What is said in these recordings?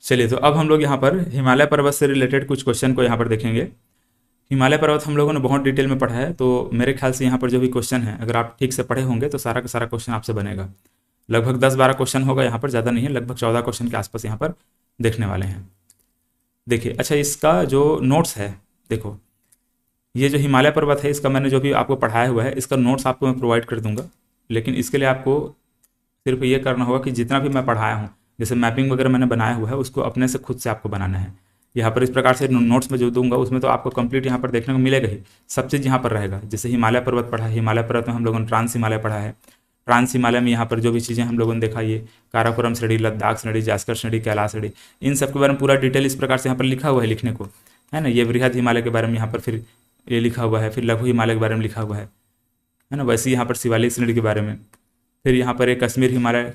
चलिए, तो अब हम लोग यहाँ पर हिमालय पर्वत से रिलेटेड कुछ क्वेश्चन को यहाँ पर देखेंगे। हिमालय पर्वत हम लोगों ने बहुत डिटेल में पढ़ा है, तो मेरे ख्याल से यहाँ पर जो भी क्वेश्चन है, अगर आप ठीक से पढ़े होंगे तो सारा का सारा क्वेश्चन आपसे बनेगा। लगभग 10-12 क्वेश्चन होगा यहाँ पर, ज़्यादा नहीं है, लगभग 14 क्वेश्चन के आसपास यहाँ पर देखने वाले हैं। देखिए, अच्छा, इसका जो नोट्स है, देखो, ये जो हिमालय पर्वत है, इसका मैंने जो भी आपको पढ़ाया हुआ है, इसका नोट्स आपको मैं प्रोवाइड कर दूंगा। लेकिन इसके लिए आपको सिर्फ ये करना होगा कि जितना भी मैं पढ़ाया हूँ, जैसे मैपिंग वगैरह मैंने बनाया हुआ है, उसको अपने से खुद से आपको बनाना है। यहाँ पर इस प्रकार से नोट्स में जो दूंगा उसमें तो आपको कंप्लीट यहाँ पर देखने को मिलेगा ही, सब चीज़ यहाँ पर रहेगा। जैसे हिमालय पर्वत पढ़ा है, हिमालय पर्वत में हम लोगों ने ट्रांस हिमालय पढ़ा है। ट्रांस हिमालय में यहाँ पर जो भी चीज़ें हम लोगों ने देखा, ये काराकोरम श्रेणी, लद्दाख श्रेणी, जास्कर श्रेणी, कैलाश श्रेणी, इन सब के बारे में पूरा डिटेल इस प्रकार से यहाँ पर लिखा हुआ है लिखने को, है ना। ये वृहद हिमालय के बारे में यहाँ पर फिर ये लिखा हुआ है, फिर लघु हिमालय के बारे में लिखा हुआ है ना। वैसे ही यहाँ पर शिवालिक श्रेणी के बारे में, फिर यहाँ पर एक कश्मीर हिमालय,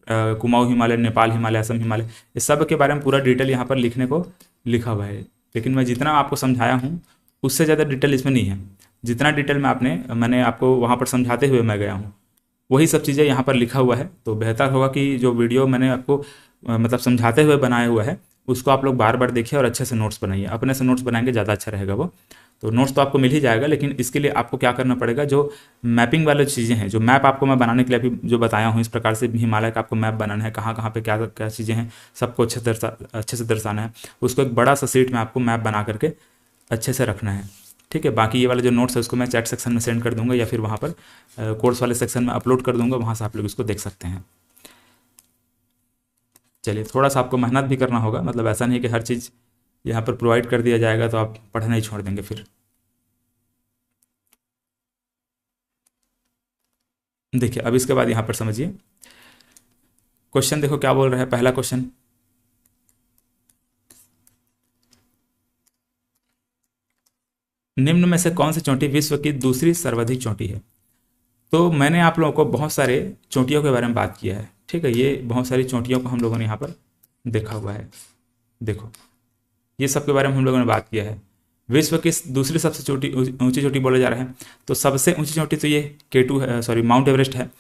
कुमाऊं हिमालय, नेपाल हिमालय, असम हिमालय, ये सब के बारे में पूरा डिटेल यहाँ पर लिखने को लिखा हुआ है। लेकिन मैं जितना आपको समझाया हूँ उससे ज़्यादा डिटेल इसमें नहीं है। जितना डिटेल में मैंने आपको वहाँ पर समझाते हुए मैं गया हूँ, वही सब चीज़ें यहाँ पर लिखा हुआ है। तो बेहतर होगा कि जो वीडियो मैंने आपको मतलब समझाते हुए बनाया हुआ है, उसको आप लोग बार बार देखिए और अच्छे से नोट्स बनाइए। अपने से नोट्स बनाएंगे ज़्यादा अच्छा रहेगा वो। तो नोट्स तो आपको मिल ही जाएगा, लेकिन इसके लिए आपको क्या करना पड़ेगा, जो मैपिंग वाली चीज़ें हैं, जो मैप आपको मैं बनाने के लिए अभी जो बताया हूँ, इस प्रकार से हिमालय का आपको मैप बनाना है, कहाँ कहाँ पे क्या क्या चीज़ें हैं, सबको अच्छे से दर्शाना है। उसको एक बड़ा सा सीट में आपको मैप बना करके अच्छे से रखना है, ठीक है। बाकी ये वाले जो नोट्स है उसको मैं चैट सेक्शन में सेंड कर दूंगा, या फिर वहाँ पर कोर्स वाले सेक्शन में अपलोड कर दूंगा, वहाँ से आप लोग इसको देख सकते हैं। चलिए, थोड़ा सा आपको मेहनत भी करना होगा, मतलब ऐसा नहीं कि हर चीज़ यहाँ पर प्रोवाइड कर दिया जाएगा तो आप पढ़ना ही छोड़ देंगे फिर। देखिए, अब इसके बाद यहाँ पर समझिए क्वेश्चन, देखो क्या बोल रहा है पहला क्वेश्चन। निम्न में से कौन सी चोटी विश्व की दूसरी सर्वाधिक चोटी है। तो मैंने आप लोगों को बहुत सारे चोटियों के बारे में बात किया है, ठीक है। ये बहुत सारी चोटियों को हम लोगों ने यहाँ पर देखा हुआ है। देखो, ये सब के बारे में हम लोगों ने बात किया है। विश्व की दूसरी सबसे चोटी ऊंची चोटी बोला जा रहा है, तो सबसे ऊंची चोटी तो ये केटू है, सॉरी माउंट एवरेस्ट है।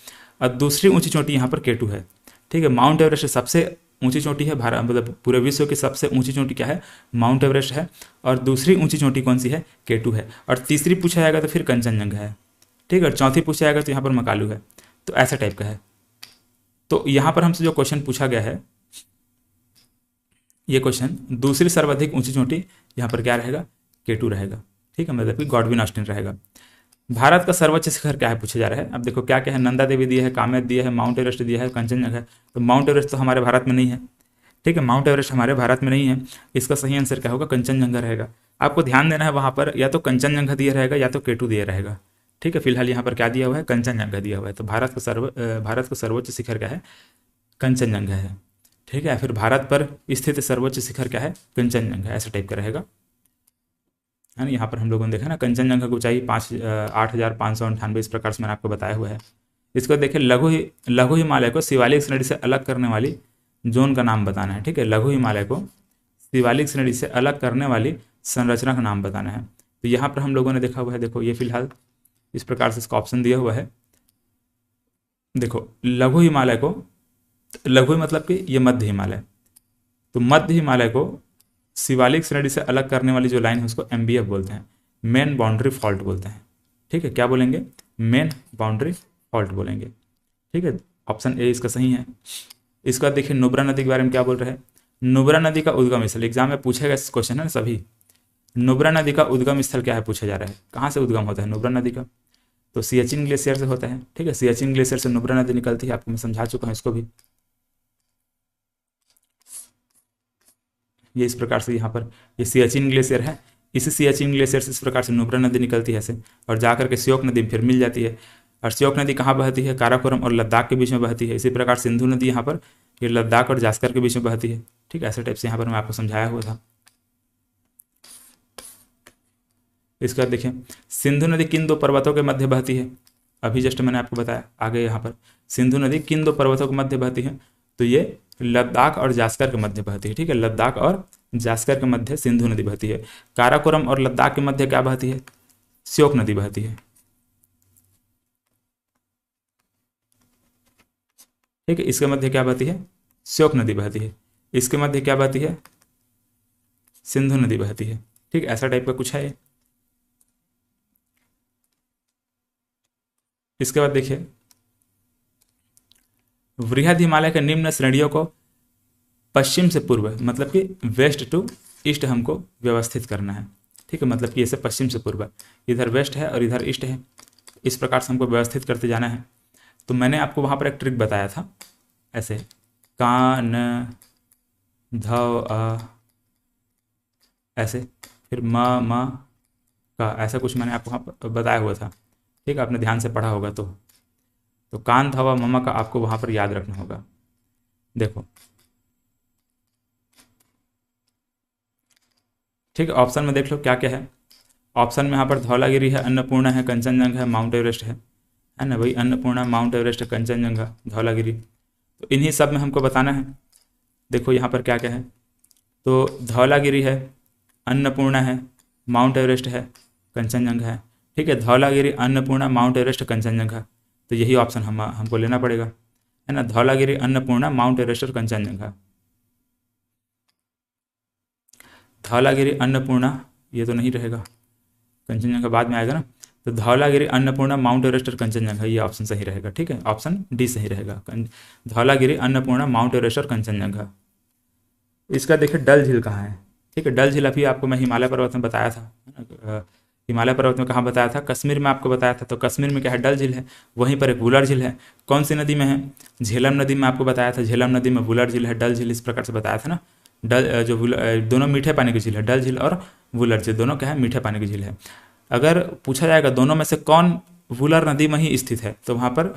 और दूसरी ऊंची चोटी यहाँ पर केटू है, ठीक है। माउंट एवरेस्ट सबसे ऊंची चोटी है, भारत मतलब पूरे विश्व की सबसे ऊंची चोटी क्या है, माउंट एवरेस्ट है। और दूसरी ऊंची चोटी कौन सी है, केटू है। और तीसरी पूछा जाएगा तो फिर कंचनजंगा है, ठीक है। और चौथी पूछा जाएगा तो यहाँ पर मकालू है। तो ऐसा टाइप का है। तो यहाँ पर हमसे जो क्वेश्चन पूछा गया है, ये क्वेश्चन दूसरी सर्वाधिक ऊंची चोटी यहाँ पर क्या रहेगा, केटू रहेगा, ठीक है, मतलब कि गॉडविन ऑस्टिन रहेगा। भारत का सर्वोच्च शिखर क्या है पूछा जा रहा है। अब देखो क्या क्या है, नंदा देवी दिया है, कामेत दिया है, माउंट एवरेस्ट दिया है, कंचनजंगा है। तो माउंट एवरेस्ट तो हमारे भारत में नहीं है, ठीक है। माउंट एवरेस्ट हमारे भारत में नहीं है। इसका सही आंसर क्या होगा, कंचनजंगा रहेगा। आपको ध्यान देना है, वहाँ पर या तो कंचनजंगा दिया रहेगा या तो केटू दिया रहेगा, ठीक है। फिलहाल यहाँ पर क्या दिया हुआ है, कंचनजंगा दिया हुआ है। तो भारत का सर्वोच्च शिखर क्या है, कंचनजंगा है, ठीक है। फिर भारत पर स्थित सर्वोच्च शिखर क्या है, कंचनजंगा, ऐसा टाइप का रहेगा, है ना। यहाँ पर हम लोगों ने देखा ना, कंचनजंगा की ऊंचाई 8,598, इस प्रकार से मैंने आपको बताया हुआ है। इसको देखिए, लघु हिमालय को शिवालिक श्रेणी से अलग करने वाली जोन का नाम बताना है, ठीक है। लघु हिमालय को शिवालिक श्रेणी से अलग करने वाली संरचना का नाम बताना है। तो यहाँ पर हम लोगों ने देखा हुआ है, देखो ये फिलहाल इस प्रकार से इसका ऑप्शन दिया हुआ है। देखो, लघु हिमालय को, लघु मतलब कि ये मध्य हिमालय, तो मध्य हिमालय को शिवालिक श्रेणी से अलग करने वाली जो लाइन है उसको एमबीएफ बोलते हैं, मेन बाउंड्री फॉल्ट बोलते हैं, ठीक है। क्या बोलेंगे, मेन बाउंड्री फॉल्ट बोलेंगे, ठीक है। ऑप्शन ए इसका सही है। इसका देखिए, नुब्रा नदी के बारे में क्या बोल रहे हैं। नुब्रा नदी का उद्गम स्थल, एग्जाम में पूछेगा इस क्वेश्चन है ना सभी। नुब्रा नदी का उद्गम स्थल क्या है पूछा जा रहा है, कहाँ से उद्गम होता है नुब्रा नदी का। तो सियाचिन ग्लेशियर से होता है, ठीक है। सियाचिन ग्लेशियर से नुब्रा नदी निकलती है, आपको मैं समझा चुका हूँ इसको भी। ये इस प्रकार से यहाँ पर ये सियाचिन ग्लेशियर है, इसी सियाचिन ग्लेशियर से इस प्रकार से नुब्रा नदी निकलती है ऐसे, और जाकर के श्योक नदी फिर मिल जाती है। और श्योक नदी कहाँ बहती है, काराकोरम और लद्दाख के बीच में बहती है। इसी प्रकार सिंधु नदी यहाँ पर ये लद्दाख और जास्कर के बीच में बहती है, ठीक है। ऐसे टाइप से यहाँ पर मैं आपको समझाया हुआ था। इसके बाद देखिए, सिंधु नदी किन दो पर्वतों के मध्य बहती है, अभी जस्ट मैंने आपको बताया आगे। यहाँ पर सिंधु नदी किन दो पर्वतों के मध्य बहती है, तो ये लद्दाख और जास्कर के मध्य बहती है, ठीक है। लद्दाख और जास्कर के मध्य सिंधु नदी बहती है। काराकोरम और लद्दाख के मध्य क्या बहती है, श्योक नदी बहती है, ठीक है। इसके मध्य क्या बहती है, श्योक नदी बहती है। इसके मध्य क्या बहती है? सिंधु नदी बहती है। ठीक, ऐसा टाइप का कुछ है ये। इसके बाद देखिए, वृहद हिमालय के निम्न श्रेणियों को पश्चिम से पूर्व, मतलब कि वेस्ट टू ईस्ट हमको व्यवस्थित करना है। ठीक है, मतलब कि ऐसे पश्चिम से पूर्व, इधर वेस्ट है और इधर ईस्ट है, इस प्रकार से हमको व्यवस्थित करते जाना है। तो मैंने आपको वहाँ पर एक ट्रिक बताया था, ऐसे का न ध अ ऐसे, फिर म का, ऐसा कुछ मैंने आपको वहाँ पर बताया हुआ था। ठीक है, आपने ध्यान से पढ़ा होगा तो कान धवा ममा का आपको वहाँ पर याद रखना होगा। देखो, ठीक है, ऑप्शन में देख लो क्या क्या है। ऑप्शन में यहाँ पर धौलागिरी है, अन्नपूर्णा है, कंचनजंगा है, माउंट एवरेस्ट है ना भाई? अन्नपूर्णा, माउंट एवरेस्ट, कंचनजंगा, धौलागिरी, तो इन्हीं सब में हमको बताना है। देखो यहाँ पर क्या क्या है, तो धौलागिरी है, अन्नपूर्णा है, माउंट एवरेस्ट है, कंचनजंगा है। ठीक है, धौलागिरी, अन्नपूर्णा, माउंट एवरेस्ट, कंचनजंगा, तो यही ऑप्शन हमको लेना पड़ेगा, है ना? धौलागिरी, अन्नपूर्णा, माउंट एवरेस्ट और कंचनजंगा। धौलागिरी, अन्नपूर्णा, ये तो नहीं रहेगा, कंचनजंगा बाद में आएगा ना। तो धौलागिरी, अन्नपूर्णा, माउंट एवरेस्ट और कंचनजंगा, ये ऑप्शन सही रहेगा। ठीक है, ऑप्शन डी सही रहेगा, धौलागिरी, अन्नपूर्णा, माउंट एवरेस्ट और कंचनजंगा। इसका देखिए डल झील कहाँ है। ठीक है, डल झील अभी आपको मैं हिमालय पर्वत में बताया था, है ना? हिमालय पर्वत में कहाँ बताया था? कश्मीर में आपको बताया था। तो कश्मीर में क्या है? डल झील है। वहीं पर एक वुलर झील है। कौन सी नदी में है? झेलम नदी में आपको बताया था। झेलम नदी में वुलर झील है, डल झील, इस प्रकार से बताया था ना। जो दोनों मीठे पानी की झील है, डल झील और वुलर झील, दोनों क्या है? मीठे पानी की झील है। अगर पूछा जाएगा दोनों में से कौन वुलर नदी में ही स्थित है, तो वहाँ पर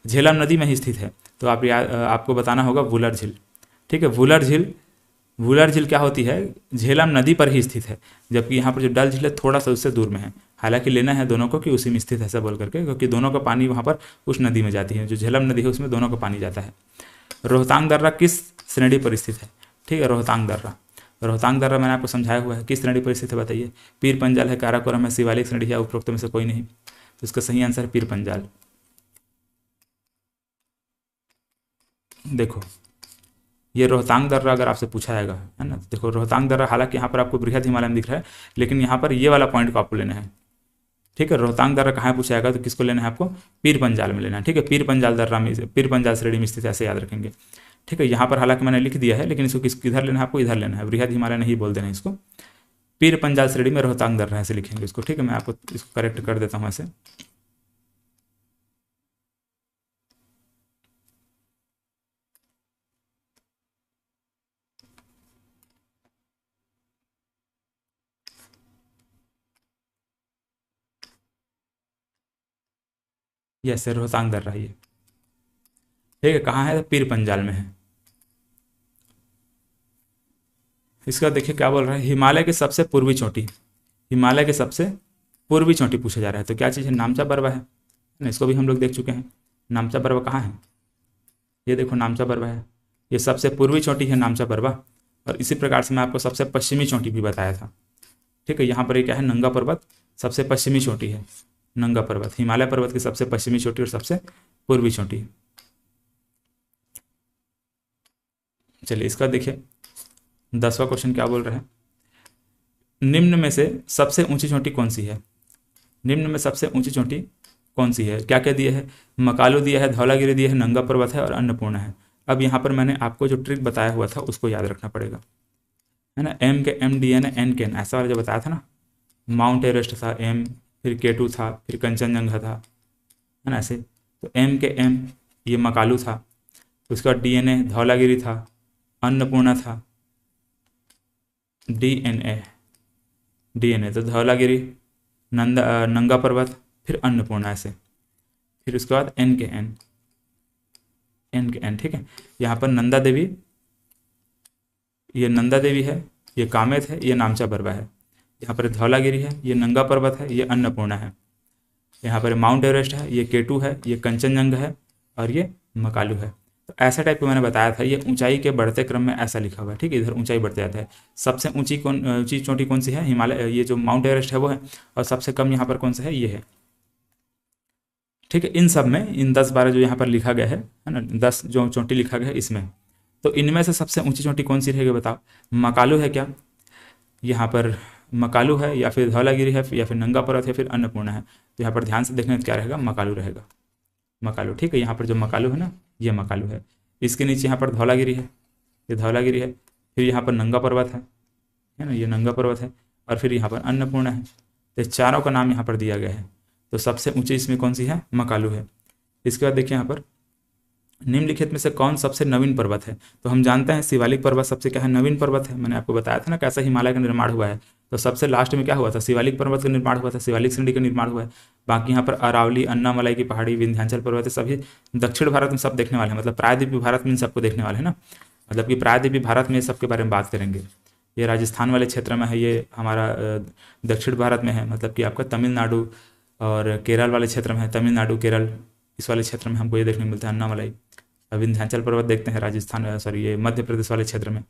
झेलम नदी में ही स्थित है, तो आपको बताना होगा वुलर झील। ठीक है, वुलर झील क्या होती है? झेलम नदी पर ही स्थित है, जबकि यहाँ पर जो डल झील है थोड़ा सा उससे दूर में है। हालांकि लेना है दोनों को कि उसी में स्थित है ऐसा बोल करके, क्योंकि दोनों का पानी वहाँ पर उस नदी में जाती है। जो झेलम नदी है उसमें दोनों का पानी जाता है। रोहतांग दर्रा किस श्रेणी पर स्थित है? ठीक है, रोहतांग दर्रा मैंने आपको समझाया हुआ है। किस श्रेणी पर स्थित है बताइए? पीर पंजाल है, काराकोरम है, शिवालिक श्रेणी है, उपरोक्त में से कोई नहीं। तो इसका सही आंसर है पीर पंजाल। देखो, ये रोहतांग दर्रा अगर आपसे पूछा जाएगा, है ना? देखो, रोहतांग दर्रा हालांकि यहाँ पर आपको बृहद हिमालय में दिख रहा है, लेकिन यहाँ पर ये वाला पॉइंट को आपको लेना है। ठीक है, रोहतांग दर्रा कहाँ पूछा जाएगा तो किसको लेना है आपको? पीर पंजाल में लेना है। ठीक है, पीर पंजाल दर्रा में, पीर पंजाल श्रेणी में स्थित है, ऐसे याद रखेंगे। ठीक है, यहाँ पर हालांकि मैंने लिख दिया है, लेकिन इसको किधर लेना है आपको? इधर लेना है, बृहद हिमालय नहीं बोल देना इसको। पीर पंजाल श्रेणी में रोहतांग दर्रा ऐसे लिखेंगे इसको। ठीक है, मैं आपको इसको करेक्ट कर देता हूँ ऐसे। यस, रोहतांग दर्रा ये। ठीक है, कहाँ है? पीर पंजाल में है। इसका देखिए क्या बोल रहा है, हिमालय की सबसे पूर्वी चोटी, हिमालय की सबसे पूर्वी चोटी पूछा जा रहा है। तो क्या चीज़ है? नामचा बर्वा है ना? इसको भी हम लोग देख चुके हैं। नामचा बर्वा कहाँ है? ये देखो, नामचा बर्वा है। ये सबसे पूर्वी चोटी है नामचा बर्वा। और इसी प्रकार से मैं आपको सबसे पश्चिमी चोटी भी बताया था। ठीक है, यहाँ पर ये क्या है? नंगा पर्वत सबसे पश्चिमी चोटी है। नंगा पर्वत हिमालय पर्वत की सबसे पश्चिमी चोटी और सबसे पूर्वी चोटी। चलिए, इसका देखिए 10वां क्वेश्चन क्या बोल रहा है, निम्न में से सबसे ऊंची चोटी कौन सी है? निम्न में सबसे ऊंची चोटी कौन सी है? क्या क्या दिया है? मकालू दिया है, धौलागिरी दिया है, नंगा पर्वत है और अन्नपूर्णा है। अब यहाँ पर मैंने आपको जो ट्रिक बताया हुआ था उसको याद रखना पड़ेगा, है ना? एम के एम, डी एन एन के एन, ऐसा वाला जो बताया था ना। माउंट एवरेस्ट था एम, फिर K2 था, फिर कंचनजंगा था, है ना? ऐसे तो एम के एम ये मकालू था, उसके बाद DNA धौलागिरी था, अन्नपूर्णा था, DNA तो धौलागिरी, नंगा पर्वत, फिर अन्नपूर्णा, ऐसे फिर उसके बाद N के N। ठीक है, यहाँ पर नंदा देवी, ये नंदा देवी है, ये कामेत है, ये नामचा बर्वा है। यहाँ पर धौलागिरी है, ये नंगा पर्वत है, ये अन्नपूर्णा है। यहाँ पर माउंट एवरेस्ट है, ये K2 है, ये कंचनजंगा है और ये मकालू है। तो ऐसा टाइप का मैंने बताया था। ये ऊंचाई के बढ़ते क्रम में ऐसा लिखा हुआ है। ठीक है, इधर ऊंचाई बढ़ते जाता है। सबसे ऊंची चोटी कौन सी है? हिमालय, ये जो माउंट एवरेस्ट है वो है। और सबसे कम यहाँ पर कौन सा है? ये है। ठीक है, इन सब में इन 10-12 जो यहाँ पर लिखा गया है ना, 10 जो चोटी लिखा गया है इसमें, तो इनमें से सबसे ऊंची चोटी कौन सी रहेगी बताओ? मकालू है क्या? यहाँ पर मकालू है, या फिर धौलागिरी है, या फिर नंगा पर्वत है, फिर अन्नपूर्णा है? तो यहाँ पर ध्यान से देखना क्या रहेगा, मकालू रहेगा। मकालू, ठीक है। यहाँ पर जो मकालू है ना, ये मकालू है। इसके नीचे यहाँ पर धौलागिरी है, ये धौलागिरी है। फिर यहाँ पर नंगा पर्वत है ना, ये नंगा पर्वत है। और फिर यहाँ पर अन्नपूर्णा है। तो चारों का नाम यहाँ पर दिया गया है। तो सबसे ऊंची इसमें कौन सी है? मकालू है। इसके बाद देखिए यहाँ पर निम्नलिखित में से कौन सबसे नवीन पर्वत है? तो हम जानते हैं शिवालिक पर्वत सबसे क्या है, नवीन पर्वत है। मैंने आपको बताया था ना कैसा हिमालय का निर्माण हुआ है। तो सबसे लास्ट में क्या हुआ था? शिवालिक पर्वत का निर्माण हुआ था, शिवालिक श्रेणी का निर्माण हुआ है। बाकी यहाँ पर अरावली, अन्नामलाई की पहाड़ी, विंध्याचल पर्वत है, सभी दक्षिण भारत में सब देखने वाले हैं। मतलब प्रायद्वीपीय भारत में इन सबको देखने वाले हैं ना, मतलब कि प्रायद्वीपीय भारत में सबके बारे में बात करेंगे। ये राजस्थान वाले क्षेत्र में है, ये हमारा दक्षिण भारत में है, मतलब कि आपका तमिलनाडु और केरल वाले क्षेत्र में है। तमिलनाडु, केरल, इस वाले क्षेत्र में हमको ये देखने को मिलता है अन्नामलाई। विंध्याचल पर्वत देखते हैं राजस्थान, सॉरी ये मध्य प्रदेश वाले क्षेत्र में।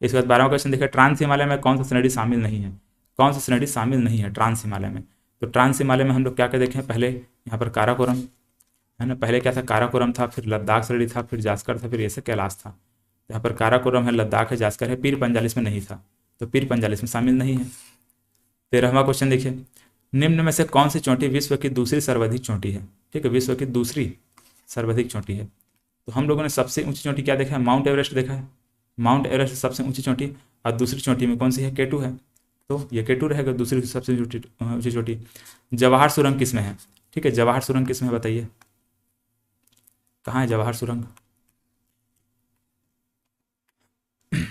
इसके बाद 12वां क्वेश्चन देखिए, ट्रांस हिमालय में कौन सा श्रेणी शामिल नहीं है? कौन सा श्रेणी शामिल नहीं है ट्रांस हिमालय में? तो ट्रांस हिमालय में हम लोग क्या क्या देखें, पहले यहाँ पर काराकोरम है ना, पहले क्या था? काराकोरम था, फिर लद्दाख श्रेणी था, फिर जास्कर था, फिर ऐसे कैलाश था। यहाँ पर काराकोरम है, लद्दाख है, जास्कर है, पीर पंजाल इसमें नहीं था, तो पीर पंजाल इसमें शामिल नहीं है। 13वां क्वेश्चन देखिए, निम्न में से कौन सी चोटी विश्व की दूसरी सर्वाधिक चोटी है? ठीक है, विश्व की दूसरी सर्वाधिक चोटी है। तो हम लोगों ने सबसे ऊंची चोटी क्या देखा है? माउंट एवरेस्ट देखा है। माउंट एवरेस्ट सबसे ऊंची चोटी, और दूसरी चोटी में कौन सी है? केटू है। तो ये केटू रहेगा दूसरी सबसे ऊंची चोटी। जवाहर सुरंग किस में है? ठीक है, जवाहर सुरंग किस में है बताइए, कहाँ है जवाहर सुरंग?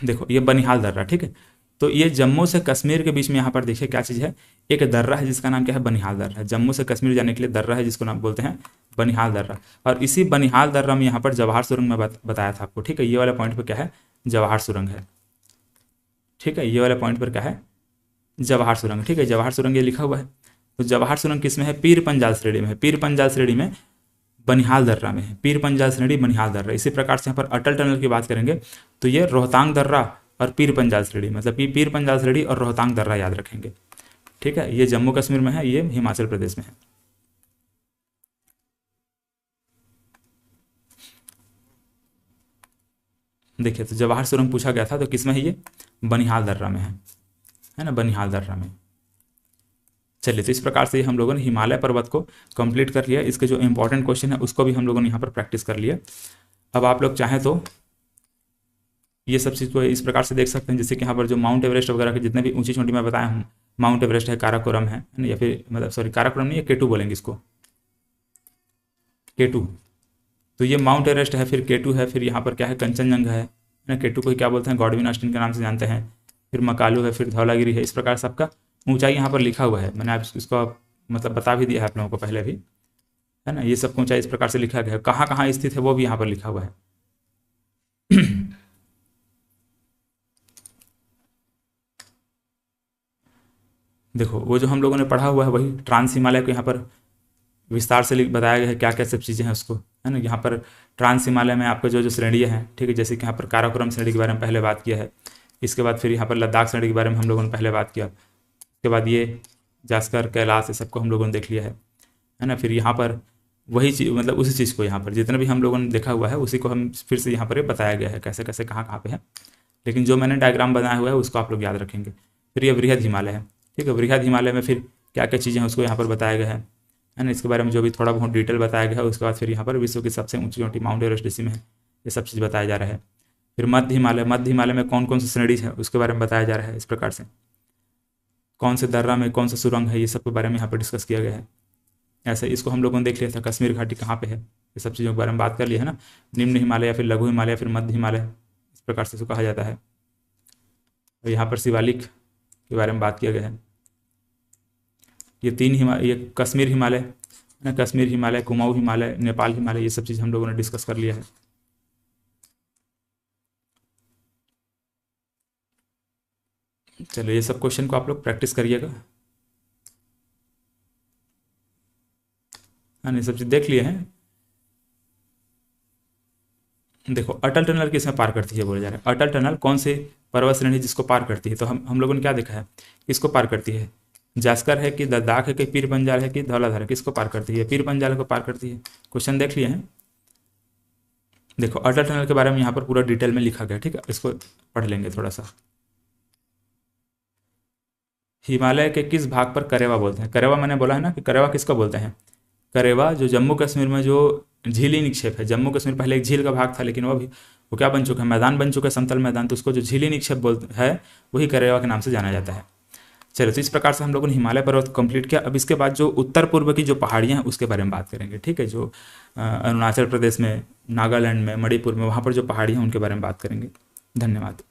देखो ये बनिहाल दर्रा, ठीक है। तो ये जम्मू से कश्मीर के बीच में यहाँ पर देखिए क्या चीज़ है, एक दर्रा है जिसका नाम क्या है? बनिहाल दर्रा है। जम्मू से कश्मीर जाने के लिए दर्रा है जिसको नाम बोलते हैं बनिहाल दर्रा। और इसी बनिहाल दर्रा में यहाँ पर जवाहर सुरंग में बताया था आपको, ठीक है। ये वाला पॉइंट पर क्या है? जवाहर सुरंग है, ठीक है। ये वाला पॉइंट पर क्या है? जवाहर सुरंग, ठीक है। जवाहर सुरंग ये लिखा हुआ है। तो जवाहर सुरंग किस में है? पीर पंजाल श्रेणी में है। पीर पंजाल श्रेणी में बनिहाल दर्रा में है। पीर पंजाल श्रेणी बनिहाल दर्रा। इसी प्रकार से यहाँ पर अटल टनल की बात करेंगे तो ये रोहतांग दर्रा और पीर पंजाल श्रेणी, मतलब पीर पंजाल श्रेणी और रोहतांग दर्रा याद रखेंगे, ठीक है। ये जम्मू कश्मीर में है, ये हिमाचल प्रदेश में है। देखिए तो जवाहर सुरंग पूछा गया था, तो किस में है? ये बनिहाल दर्रा में है ना, बनिहाल दर्रा में। चलिए, तो इस प्रकार से हम लोगों ने हिमालय पर्वत को कंप्लीट कर लिया। इसके जो इंपॉर्टेंट क्वेश्चन है उसको भी हम लोगों ने यहाँ पर प्रैक्टिस कर लिया। अब आप लोग चाहें तो ये सब चीज़ को इस प्रकार से देख सकते हैं, जैसे कि यहाँ पर जो माउंट एवरेस्ट वगैरह के जितने भी ऊंची चोटी मैं बताया हूँ, माउंट एवरेस्ट है, काराकोरम है ना, या फिर मतलब सॉरी काराकोरम नहीं है, केटू बोलेंगे इसको, केटू। तो ये माउंट एवरेस्ट है, फिर केटू है, फिर यहाँ पर क्या है? कंचनजंगा है ना। केटू को क्या बोलते हैं? गॉडविन ऑस्टिन के नाम से जानते हैं। फिर मकालू है, फिर धौलागिरी है। इस प्रकार सबका ऊंचाई यहाँ पर लिखा हुआ है। मैंने आप इसको मतलब बता भी दिया है आप लोगों को पहले भी, है ना। ये सब ऊंचाई इस प्रकार से लिखा गया है, कहाँ कहाँ स्थित है वो भी यहाँ पर लिखा हुआ है। देखो वो जो हम लोगों ने पढ़ा हुआ है वही ट्रांस हिमालय को यहाँ पर विस्तार से बताया गया है, क्या क्या सब चीज़ें हैं उसको, है ना। यहाँ पर ट्रांस हिमालय में आपका जो जो श्रेणियाँ हैं, ठीक है, जैसे कि यहाँ पर काराकोरम श्रेणी के बारे में पहले बात किया है। इसके बाद फिर यहाँ पर लद्दाख श्रेणी के बारे में हम लोगों ने पहले बात किया। उसके बाद ये जास्कर, कैलाश, ये सबको हम लोगों ने देख लिया है ना। फिर यहाँ पर वही चीज़, मतलब उसी चीज़ को यहाँ पर जितना भी हम लोगों ने देखा हुआ है उसी को हम फिर से यहाँ पर बताया गया है, कैसे कैसे कहाँ कहाँ पे है। लेकिन जो मैंने डायग्राम बनाया हुआ है उसको आप लोग याद रखेंगे। फिर ये वृहद हिमालय है, ठीक है। वृहद हिमालय में फिर क्या क्या चीज़ें हैं उसको यहाँ पर बताया गया है ना। इसके बारे में जो भी थोड़ा बहुत डिटेल बताया गया है। उसके बाद फिर यहाँ पर विश्व की सबसे ऊंची चोटी माउंट एवरेस्ट इसी में है, ये सब चीज़ बताया जा रहा है। फिर मध्य हिमालय, मध्य हिमालय में कौन कौन सी श्रेणी है उसके बारे में बताया जा रहा है। इस प्रकार से कौन से दर्रा में कौन सा सुरंग है, ये सब के बारे में यहाँ पर डिस्कस किया गया है। ऐसे इसको हम लोगों ने देख लिया था, कश्मीर घाटी कहाँ पे है, ये सब चीज़ों के बारे में बात कर लिया है ना। निम्न हिमालय या फिर लघु हिमालय या फिर मध्य हिमालय, इस प्रकार से इसको कहा जाता है। और यहाँ पर शिवालिक के बारे में बात किया गया है। ये तीन हिमालय, ये कश्मीर हिमालय ना, कश्मीर हिमालय, कुमाऊँ हिमालय, नेपाल हिमालय, ये सब चीज़ हम लोगों ने डिस्कस कर लिया है। चलो ये सब क्वेश्चन को आप लोग प्रैक्टिस करिएगा, हाँ ये सब चीज़ देख लिए हैं। देखो अटल टनल किसमें पार करती है बोला जा रहा है। अटल टनल कौन से पर्वत श्रेणी जिसको पार करती है? तो हम लोगों ने क्या देखा है, किसको पार करती है? जास्कर है कि लद्दाख है कि पीर पंजाल है कि धौलाधार है, किसको पार करती है? पीर पंजाल को पार करती है। क्वेश्चन देख लिए हैं। देखो अटल टनल के बारे में यहाँ पर पूरा डिटेल में लिखा गया, ठीक है, इसको पढ़ लेंगे थोड़ा सा। हिमालय के किस भाग पर करेवा बोलते हैं? करेवा मैंने बोला है ना कि करेवा किसको बोलते हैं? करेवा जो जम्मू कश्मीर में जो झीली निक्षेप है, जम्मू कश्मीर पहले एक झील का भाग था, लेकिन वो क्या बन चुका है, मैदान बन चुका है, समतल मैदान, तो उसको जो झीली निक्षेप बोलते है वही करेवा के नाम से जाना जाता है। चलो, तो इस प्रकार से हम लोगों ने हिमालय पर्वत कंप्लीट किया। अब इसके बाद जो उत्तर पूर्व की जो पहाड़ियाँ हैं उसके बारे में बात करेंगे, ठीक है, जो अरुणाचल प्रदेश में, नागालैंड में, मणिपुर में, वहाँ पर जो पहाड़ियाँ हैं उनके बारे में बात करेंगे। धन्यवाद।